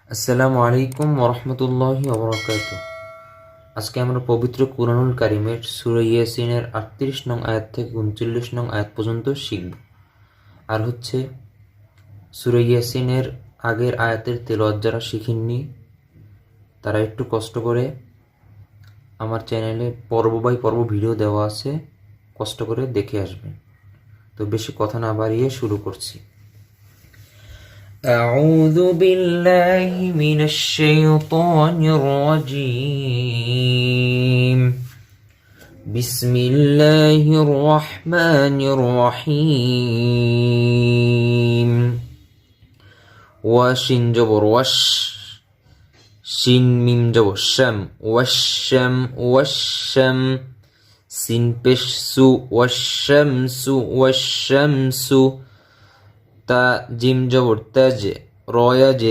আসসালামু আলাইকুম ওরহমতুল্লাহি ওবরাকাতুহ। আজকে আমরা পবিত্র কুরআনুল কারিমের সূরা ইয়াসিনের ৩৮ নং আয়াত থেকে ৩৯ নং আয়াত পর্যন্ত শিখব। আর হচ্ছে সূরা ইয়াসিনের আগের আয়াতের তেলাওয়াত যারা শিখেননি তারা একটু কষ্ট করে আমার চ্যানেলে পর্ব বাই পর্ব ভিডিও দেওয়া আছে, কষ্ট করে দেখে আসবেন। তো বেশি কথা না বাড়িয়ে শুরু করছি। أعوذ بالله من الشيطان الرجيم. بسم الله الرحمن الرحيم. وشين جبر وش، شين ميم جبر شم، والشم والشم، سين بش سو، والشمس والشمس، তা জিম জবর তাজ, রয়া যে